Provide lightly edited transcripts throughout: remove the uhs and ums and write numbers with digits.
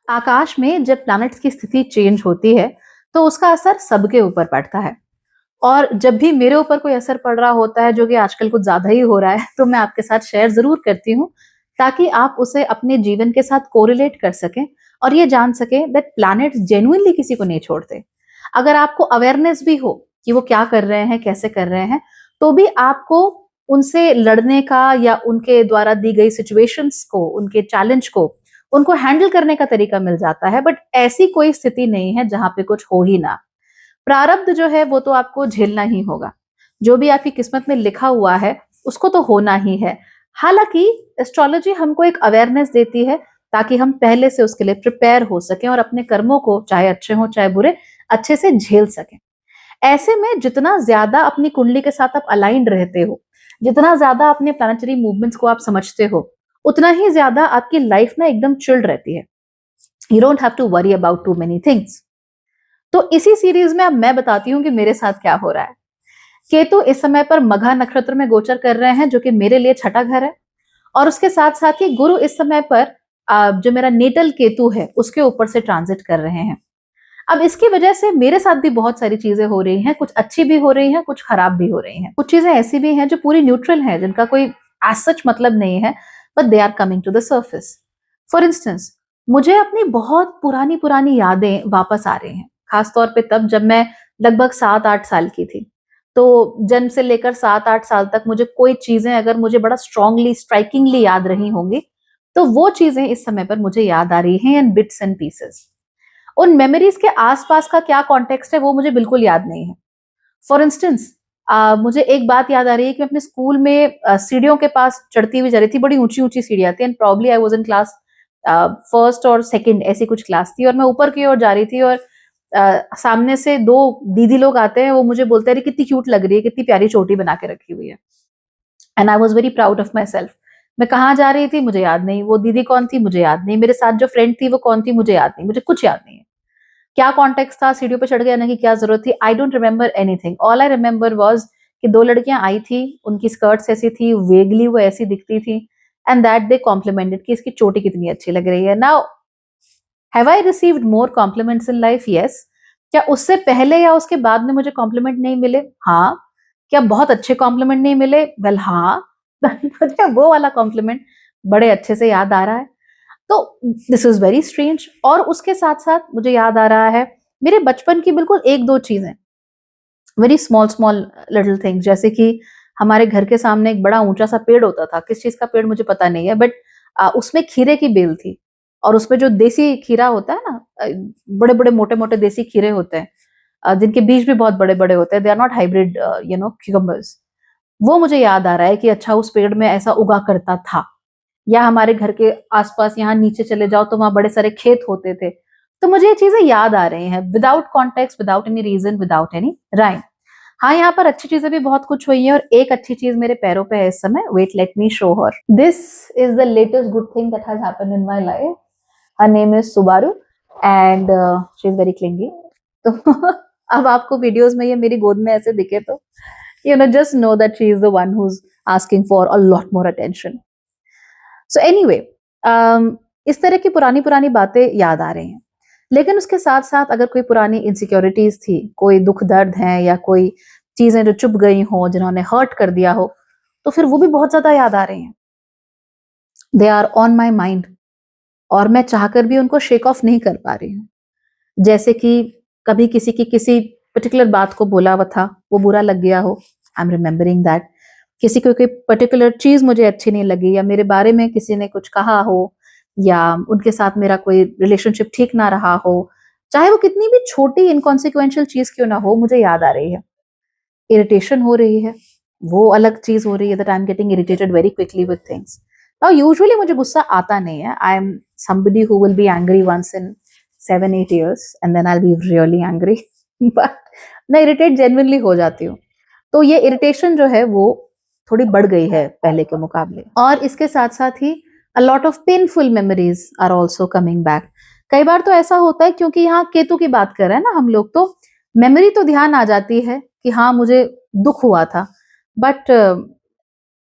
आकाश में जब प्लैनेट्स की स्थिति चेंज होती है तो उसका असर सबके ऊपर पड़ता है। और जब भी मेरे ऊपर कोई असर पड़ रहा होता है, जो कि आजकल कुछ ज्यादा ही हो रहा है, तो मैं आपके साथ शेयर जरूर करती हूँ, ताकि आप उसे अपने जीवन के साथ कोरिलेट कर सकें और ये जान सकें दैट प्लैनेट्स जेन्युइनली किसी को नहीं छोड़ते। अगर आपको अवेयरनेस भी हो कि वो क्या कर रहे हैं, कैसे कर रहे हैं, तो भी आपको उनसे लड़ने का या उनके द्वारा दी गई सिचुएशंस को, उनके चैलेंज को, उनको हैंडल करने का तरीका मिल जाता है। बट ऐसी कोई स्थिति नहीं है जहां पे कुछ हो ही ना। प्रारब्ध जो है वो तो आपको झेलना ही होगा। जो भी आपकी किस्मत में लिखा हुआ है उसको तो होना ही है। हालांकि एस्ट्रोलॉजी हमको एक अवेयरनेस देती है ताकि हम पहले से उसके लिए प्रिपेयर हो सकें और अपने कर्मों को, चाहे अच्छे हो चाहे बुरे, अच्छे से झेल सकें। ऐसे में जितना ज्यादा अपनी कुंडली के साथ आप अलाइंड रहते हो, जितना ज्यादा अपने प्लानिटरी मूवमेंट्स को आप समझते हो, उतना ही ज्यादा आपकी लाइफ ना एकदम चिल्ड रहती है। You don't have to worry about too many things. तो इसी सीरीज में अब मैं बताती हूँ कि मेरे साथ क्या हो रहा है। केतु इस समय पर मघा नक्षत्र में गोचर कर रहे हैं, जो कि मेरे लिए छठा घर है। और उसके साथ साथ ही गुरु इस समय पर जो मेरा नेटल केतु है उसके ऊपर से ट्रांजिट कर रहे हैं। अब इसकी वजह से मेरे साथ भी बहुत सारी चीजें हो रही हैं, कुछ अच्छी भी हो रही हैं, कुछ खराब भी हो रही हैं। कुछ चीजें ऐसी भी हैं जो पूरी न्यूट्रल हैं, जिनका कोई एज सच मतलब नहीं है, but they are coming to the surface. For instance, मुझे अपनी बहुत पुरानी पुरानी यादें वापस आ रही हैं, खासतौर पे तब जब मैं लगभग 7-8 साल की थी। तो जन्म से लेकर 7-8 साल तक मुझे कोई चीजें अगर मुझे बड़ा स्ट्रांगली, स्ट्राइकिंगली याद रही होंगी, तो वो चीजें इस समय पर मुझे याद आ रही हैं इन बिट्स एंड पीसेस। उन मेमोरीज के आसपास का क्या कॉन्टेक्स्ट है वो मुझे बिल्कुल याद नहीं है। फॉर इंस्टेंस, मुझे एक बात याद आ रही है कि मैं अपने स्कूल में सीढ़ियों के पास चढ़ती हुई जा रही थी। बड़ी ऊंची ऊंची सीढ़ियां थी and probably I was in class first और सेकंड, ऐसी कुछ क्लास थी, और मैं ऊपर की ओर जा रही थी। और सामने से दो दीदी लोग आते हैं, वो मुझे बोलते हैं कितनी क्यूट लग रही है, कितनी प्यारी चोटी बना के रखी हुई है। And I was very proud of my self. मैं कहाँ जा रही थी मुझे याद नहीं, वो दीदी कौन थी मुझे याद नहीं, मेरे साथ जो फ्रेंड थी वो कौन थी मुझे याद नहीं, मुझे कुछ याद नहीं है। क्या कॉन्टेक्स्ट था, सीढ़ियों पे चढ़ के आने की क्या जरूरत थी, I don't remember anything. All I remember was कि दो लड़कियां आई थी, उनकी स्कर्ट्स ऐसी थी, वेगली वो ऐसी दिखती थी, एंड दैट दे कॉम्प्लीमेंटेड कि इसकी चोटी कितनी अच्छी लग रही है। Now, have I received more compliments in life? Yes. क्या उससे पहले या उसके बाद में मुझे कॉम्प्लीमेंट नहीं मिले? हाँ। क्या बहुत अच्छे कॉम्प्लीमेंट नहीं मिले? वेल हाँ। मुझे वो वाला कॉम्प्लीमेंट बड़े अच्छे से याद आ रहा है। तो दिस इज वेरी स्ट्रेंज। और उसके साथ साथ मुझे याद आ रहा है मेरे बचपन की बिल्कुल एक दो चीजें, very small small little things. जैसे कि हमारे घर के सामने एक बड़ा ऊंचा सा पेड़ होता था, किस चीज का पेड़ मुझे पता नहीं है, बट उसमें खीरे की बेल थी। और उसमें जो देसी खीरा होता है ना, बड़े बड़े मोटे मोटे देसी खीरे होते हैं, जिनके बीज भी बहुत बड़े बड़े होते हैं, they are not hybrid cucumbers. वो मुझे याद आ रहा है कि अच्छा उस पेड़ में ऐसा उगा करता था। या हमारे घर के आसपास यहाँ नीचे चले जाओ तो वहां बड़े सारे खेत होते थे। तो मुझे ये चीजें याद आ रही हैं, without context, without any reason, without any rhyme. हाँ, यहाँ पर अच्छी चीजें भी बहुत कुछ हुई हैं, और एक अच्छी चीज मेरे पैरों पे है इस समय। Wait, let me show her. This is the latest good thing that has happened in my life. Her name is Subaru and she is very clingy. तो अब आपको वीडियोस में ये मेरी गोद में ऐसे दिखे तो just know that she is the one who's asking for a lot more attention. So anyway, इस तरह की पुरानी पुरानी बातें याद आ रही हैं। लेकिन उसके साथ साथ अगर कोई पुरानी इनसिक्योरिटीज थी, कोई दुख दर्द है, या कोई चीजें जो चुप गई हो, जिन्होंने हर्ट कर दिया हो, तो फिर वो भी बहुत ज्यादा याद आ रही हैं। They are on my mind, और मैं चाहकर भी उनको शेक ऑफ नहीं कर पा रही हूँ। जैसे कि कभी किसी की किसी पर्टिकुलर बात को बोला हुआ था, वो बुरा लग गया हो, आई एम रिमेम्बरिंग दैट। किसी को कोई पर्टिकुलर चीज मुझे अच्छी नहीं लगी, या मेरे बारे में किसी ने कुछ कहा हो, या उनके साथ मेरा कोई रिलेशनशिप ठीक ना रहा हो, चाहे वो कितनी भी छोटी इनकॉन्सिक्वेंशियल चीज क्यों ना हो, मुझे याद आ रही है। इरिटेशन हो रही है, वो अलग चीज हो रही है, that I am getting irritated very quickly with things. Now usually मुझे गुस्सा आता नहीं है। I M somebody who will be angry once in 7-8 years and then I'll be really angry. But मैं इरिटेट जेन्युइनली हो जाती हूँ। तो ये इरिटेशन जो है वो थोड़ी बढ़ गई है पहले के मुकाबले। और इसके साथ साथ ही a lot of painful memories are also coming back. कई बार तो ऐसा होता है, क्योंकि यहाँ केतु की बात कर रहे हैं ना हम लोग, तो मेमोरी तो ध्यान आ जाती है कि हाँ मुझे दुख हुआ था, बट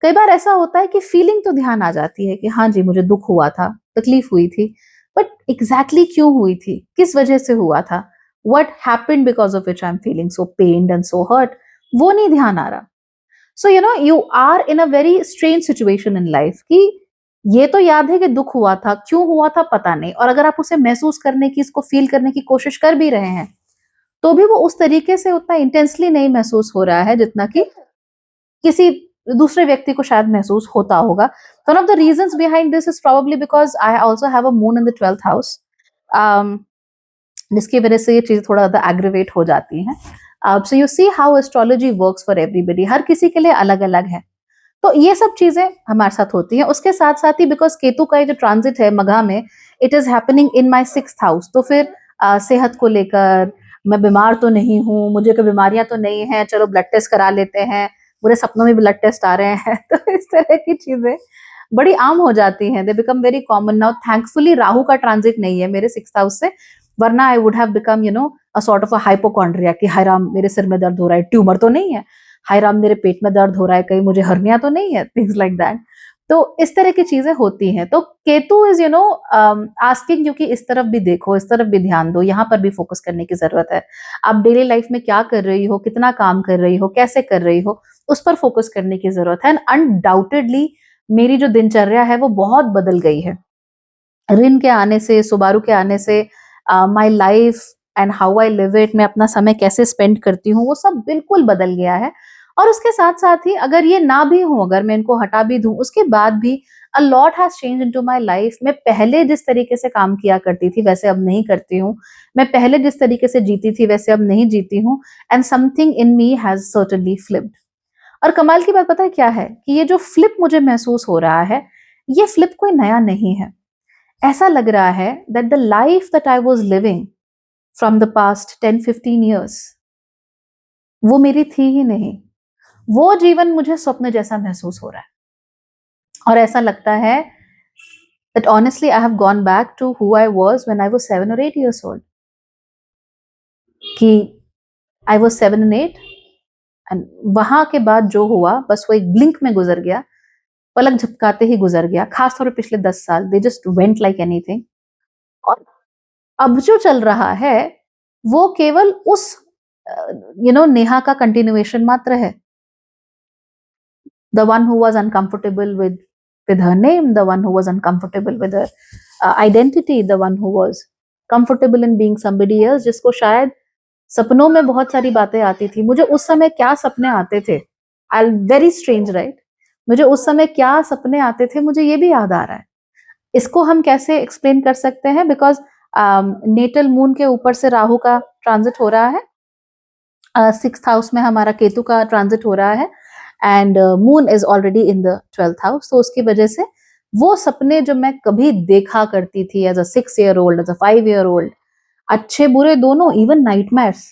कई बार ऐसा होता है कि फीलिंग तो ध्यान आ जाती है कि हाँ जी मुझे दुख हुआ था, तकलीफ हुई थी, बट एग्जैक्टली क्यों हुई थी, किस वजह से हुआ था, what happened because of which I'm feeling so pained and so hurt, वो नहीं ध्यान आ रहा. So you are in a very strange situation in life कि ये तो याद है कि दुख हुआ था, क्यों हुआ था पता नहीं, और अगर आप उसे महसूस करने की, इसको फील करने की कोशिश कर भी रहे हैं, तो भी वो उस तरीके से उतना इंटेंसली नहीं महसूस हो रहा है जितना कि किसी दूसरे व्यक्ति को शायद महसूस होता होगा. One of the reasons behind this is probably because I also have a moon in the 12th house, जिसकी वजह से ये चीज थोड़ा ज्यादा एग्रीवेट हो जाती हैं. So you see how astrology works for everybody, हर किसी के लिए अलग अलग है. तो ये सब चीजें हमारे साथ होती हैं. उसके साथ साथ ही बिकॉज केतु का जो ट्रांजिट है मघा में, it is happening in my 6th house, तो फिर सेहत को लेकर, मैं बीमार तो नहीं हूँ, मुझे कोई बीमारियां तो नहीं है, चलो ब्लड टेस्ट करा लेते हैं, बुरे सपनों में ब्लड टेस्ट आ रहे हैं तो इस तरह की चीजें बड़ी आम हो जाती हैं. They become very common now. Thankfully Rahu का ट्रांजिट नहीं है मेरे 6th हाउस से, वरना I would have become a sort of a hypochondria कि हाय राम मेरे सिर में दर्द हो रहा है, ट्यूमर तो नहीं है, हाय राम मेरे पेट में दर्द हो रहा है, कहीं मुझे हर्निया तो नहीं है, थिंग्स लाइक दैट. तो इस तरह की चीजें होती हैं. तो केतु इज आस्किंग क्योंकि इस तरफ भी देखो, इस तरफ भी ध्यान दो, यहाँ पर भी फोकस करने की जरूरत है. आप डेली लाइफ में क्या कर रही हो, कितना काम कर रही हो, कैसे कर रही हो, उस पर फोकस करने की जरूरत है. एंड अनडाउटेडली मेरी जो दिनचर्या है वो बहुत बदल गई है ऋण के आने से, सुबारू के आने से. My life and how I live it, मैं अपना समय कैसे स्पेंड करती हूँ, वो सब बिल्कुल बदल गया है. और उसके साथ साथ ही अगर ये ना भी हो, अगर मैं इनको हटा भी दूं, उसके बाद भी a lot has change into my life. मैं पहले जिस तरीके से काम किया करती थी वैसे अब नहीं करती हूँ. मैं पहले जिस तरीके से जीती थी वैसे अब नहीं जीती हूँ. And something in me has certainly flipped. और कमाल की बात पता है क्या है कि ये जो फ्लिप मुझे महसूस हो रहा है, ये फ्लिप कोई नया नहीं है. ऐसा लग रहा है that the life that I was living from the past 10-15 years वो मेरी थी ही नहीं. वो जीवन मुझे स्वप्न जैसा महसूस हो रहा है. और ऐसा लगता है that honestly I have gone back to who I was when I was 7 or 8 years old. कि I was 7 and 8 and वहां के बाद जो हुआ बस वो एक ब्लिंक में गुजर गया, पलक झपकाते ही गुजर गया. खासतौर पर पिछले 10 साल they just went like anything. और अब जो चल रहा है वो केवल उस नेहा का कंटिन्यूएशन मात्र है. The one who was uncomfortable with her name, the one who was uncomfortable with her identity, the one who was comfortable in being somebody else, जिसको शायद सपनों में बहुत सारी बातें आती थी. मुझे उस समय क्या सपने आते थे, वेरी स्ट्रेंज राइट, मुझे उस समय क्या सपने आते थे मुझे ये भी याद आ रहा है. इसको हम कैसे एक्सप्लेन कर सकते हैं, बिकॉज नेटल मून के ऊपर से राहु का ट्रांजिट हो रहा है, 6th हाउस में हमारा केतु का ट्रांजिट हो रहा है, and moon is already in the 12th house. तो उसकी वजह से वो सपने जो मैं कभी देखा करती थी as a 6 year old, as a 5 year old, अच्छे बुरे दोनों, even nightmares,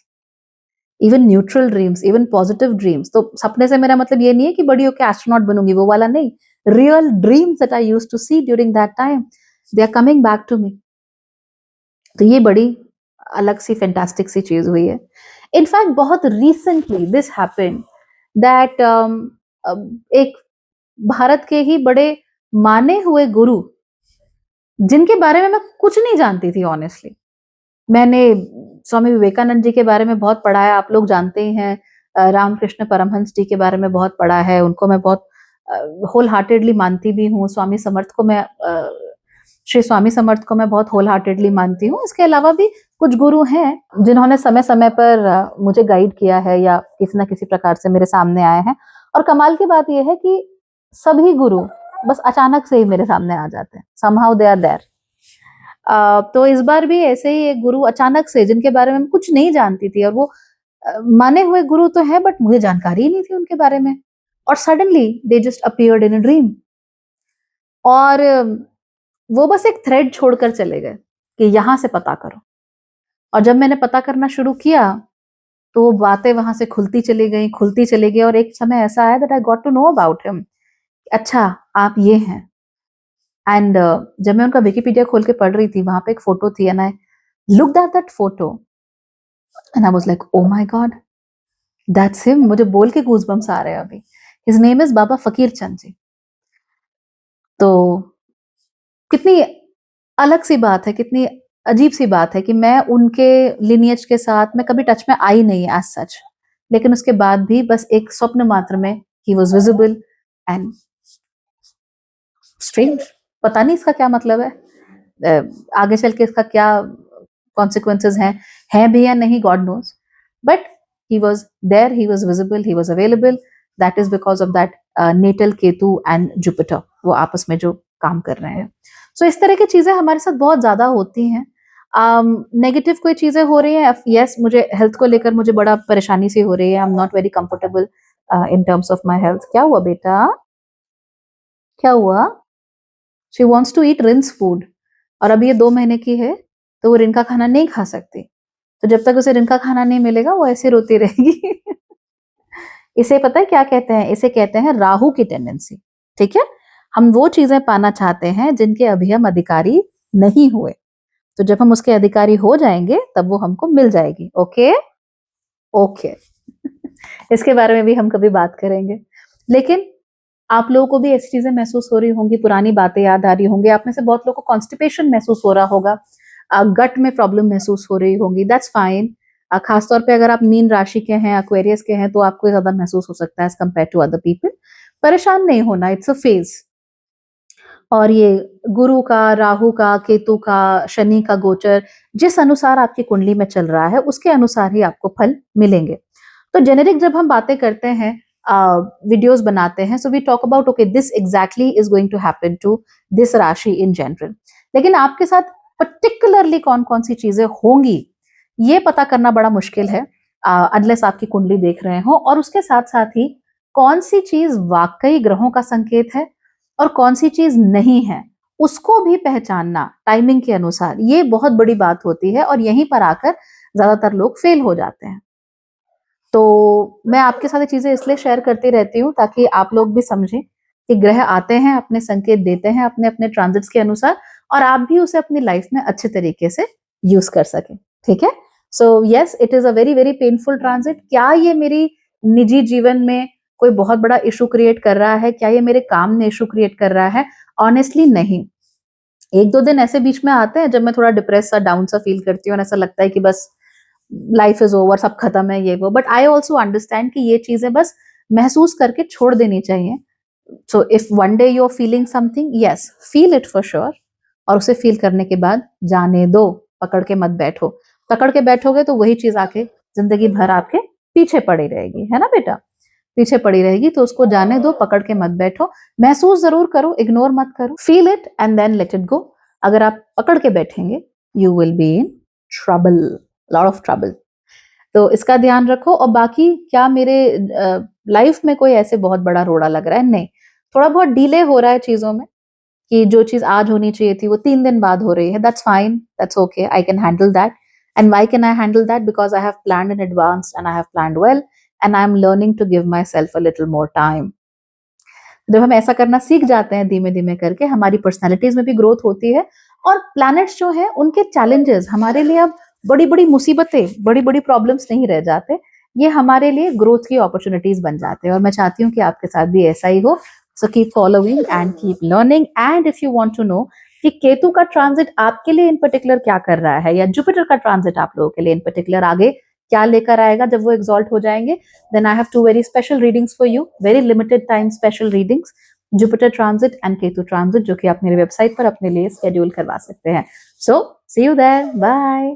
even neutral dreams, even positive dreams. तो सपने से मेरा मतलब ये नहीं है कि बड़ी होकर एस्ट्रोनॉट बनूंगी, वो वाला नहीं. Real dreams that I used to see during that time, they are coming back to me. तो ये बड़ी अलग सी फैंटास्टिक सी चीज हुई है. इनफैक्ट बहुत रिसेंटली दिस हैपेंड दैट एक भारत के ही बड़े माने हुए गुरु, जिनके बारे में मैं कुछ नहीं जानती थी ऑनेस्टली. मैंने स्वामी विवेकानंद जी के बारे में बहुत पढ़ा है, आप लोग जानते ही हैं. रामकृष्ण परमहंस जी के बारे में बहुत पढ़ा है, उनको मैं बहुत होल हार्टेडली मानती भी हूँ. स्वामी समर्थ को मैं श्री स्वामी समर्थ को मैं बहुत होल हार्टेडली मानती हूँ. इसके अलावा भी कुछ गुरु हैं जिन्होंने समय समय पर मुझे गाइड किया है या किसी ना किसी प्रकार से मेरे सामने आए हैं. और कमाल की बात यह है कि सभी गुरु बस अचानक से ही मेरे सामने आ जाते हैं, somehow they are there. तो इस बार भी ऐसे ही एक गुरु अचानक से, जिनके बारे में मैं कुछ नहीं जानती थी, और वो माने हुए गुरु तो है बट मुझे जानकारी ही नहीं थी उनके बारे में, और suddenly they just appeared in a dream. और वो बस एक थ्रेड छोड़कर चले गए कि यहां से पता करो. और जब मैंने पता करना शुरू किया तो वो बातें वहां से खुलती चली गई, खुलती चली गई. और एक समय ऐसा आया that I got to know about him. अच्छा आप ये हैं. एंड जब मैं उनका विकिपीडिया खोल के पढ़ रही थी, वहां पे एक फोटो थी, and I looked at that photo and I was like oh my God, that's him. मुझे बोल के गूज़बम्स आ रहे हैं अभी. हिज नेम इज बाबा फकीर चंद जी. तो कितनी अलग सी बात है, कितनी अजीब सी बात है कि मैं उनके लिनिएज के साथ मैं कभी टच में आई नहीं एज सच, लेकिन उसके बाद भी बस एक स्वप्न मात्र में ही वॉज विजिबल एंड स्ट्रेंज। पता नहीं इसका क्या मतलब है, आगे चल के इसका क्या कॉन्सिक्वेंसेज हैं भी या नहीं, God knows, but he was there, he was visible, he was available. That is because of that natal Ketu and Jupiter, वो आपस में जो काम कर रहे हैं। सो इस तरह की चीजें हमारे साथ बहुत ज्यादा होती हैं। नेगेटिव कोई चीजें हो रही हैं, यस मुझे हेल्थ को लेकर मुझे बड़ा परेशानी सी हो रही है, I am not very comfortable in terms of my health. क्या हुआ बेटा, क्या हुआ? She wants to eat rinse food, और अभी ये 2 महीने की है तो वो रिन का खाना नहीं खा सकती। तो जब तक उसे रिन का खाना नहीं मिलेगा वो ऐसे रोती रहेगी। इसे पता है क्या कहते हैं? इसे कहते हैं राहु की टेंडेंसी। ठीक है, हम वो चीजें पाना चाहते हैं जिनके अभी हम अधिकारी नहीं हुए, तो जब हम उसके अधिकारी हो जाएंगे तब वो हमको मिल जाएगी। Okay okay. इसके बारे में भी हम कभी बात करेंगे। लेकिन आप लोगों को भी ऐसी चीजें महसूस हो रही होंगी, पुरानी बातें याद आ रही होंगी, आप में से बहुत लोगों को कॉन्स्टिपेशन महसूस हो रहा होगा, गट में प्रॉब्लम महसूस हो रही होगी, दैट्स फाइन। खासतौर पे अगर आप मीन राशि के हैं, एक्वेरियस के हैं, तो आपको ज्यादा महसूस हो सकता है as compare to other people. परेशान नहीं होना, इट्स अ फेज। और ये गुरु का, राहु का, केतु का, शनि का गोचर जिस अनुसार आपकी कुंडली में चल रहा है उसके अनुसार ही आपको फल मिलेंगे। तो जेनेरिक जब हम बातें करते हैं, वीडियोस बनाते हैं, so we talk about okay this exactly is going to happen to this rashi in general. लेकिन आपके साथ पर्टिकुलरली कौन कौन सी चीजें होंगी ये पता करना बड़ा मुश्किल है, अनलेस आपकी कुंडली देख रहे हो। और उसके साथ साथ ही कौन सी चीज वाकई ग्रहों का संकेत है और कौन सी चीज नहीं है, उसको भी पहचानना टाइमिंग के अनुसार, ये बहुत बड़ी बात होती है। और यहीं पर आकर ज्यादातर लोग फेल हो जाते हैं। तो मैं आपके साथ ये चीजें इसलिए शेयर करती रहती हूँ ताकि आप लोग भी समझें कि ग्रह आते हैं, अपने संकेत देते हैं अपने अपने ट्रांजिट्स के अनुसार, और आप भी उसे अपनी लाइफ में अच्छे तरीके से यूज कर सकें। ठीक है, so yes it is a very very painful transit. क्या ये मेरी निजी जीवन में कोई बहुत बड़ा इशू क्रिएट कर रहा है? क्या ये मेरे काम में इशू क्रिएट कर रहा है? ऑनेस्टली नहीं। 1-2 दिन ऐसे बीच में आते हैं जब मैं थोड़ा डिप्रेस सा, डाउन सा फील करती हूँ और ऐसा लगता है कि बस लाइफ इज ओवर, सब खत्म है ये वो, बट आई ऑल्सो अंडरस्टैंड कि ये चीजें बस महसूस करके छोड़ देनी चाहिए। So if one day you are feeling something, yes feel it for sure, और उसे फील करने के बाद जाने दो, पकड़ के मत बैठो। पकड़ के बैठोगे तो वही चीज आके जिंदगी भर आपके पीछे पड़ी रहेगी, है ना बेटा, पीछे पड़ी रहेगी। तो उसको जाने दो, पकड़ के मत बैठो, महसूस जरूर करो, इग्नोर मत करो, feel it and then let it go. अगर आप पकड़ के बैठेंगे you will be in trouble, lot of trouble. तो इसका ध्यान रखो। और बाकी क्या मेरे लाइफ में कोई ऐसे बहुत बड़ा रोड़ा लग रहा है? नहीं, थोड़ा बहुत डिले हो रहा है चीजों में, कि जो चीज आज होनी चाहिए थी वो 3 दिन बाद हो रही है, that's fine, that's okay, I can handle that. And why can I handle that? Because I have planned in advance and I have planned well and I am learning to give my self a little more time. जब हम ऐसा करना सीख जाते हैं धीमे धीमे करके, हमारी पर्सनैलिटीज में भी ग्रोथ होती है। और प्लैनेट्स जो है उनके चैलेंजेस हमारे लिए अब बड़ी बड़ी मुसीबतें, बड़ी बड़ी प्रॉब्लम्स नहीं रह जाते, ये हमारे लिए ग्रोथ की अपॉर्चुनिटीज बन जाते हैं। और मैं चाहती हूँ कि आपके साथ भी ऐसा ही हो। So keep following and keep learning. And if you want to know कि केतु का ट्रांजिट आपके लिए इन पर्टिकुलर क्या कर रहा है, या जुपिटर का ट्रांजिट आप लोगों के लिए इन पर्टिकुलर आगे क्या लेकर आएगा जब वो एग्जॉल्ट हो जाएंगे, then I have 2 very special readings for you, very limited time special readings, Jupiter transit and Ketu transit, जो कि आप मेरी वेबसाइट पर अपने लिए शेड्यूल करवा सकते हैं। So see you there, bye.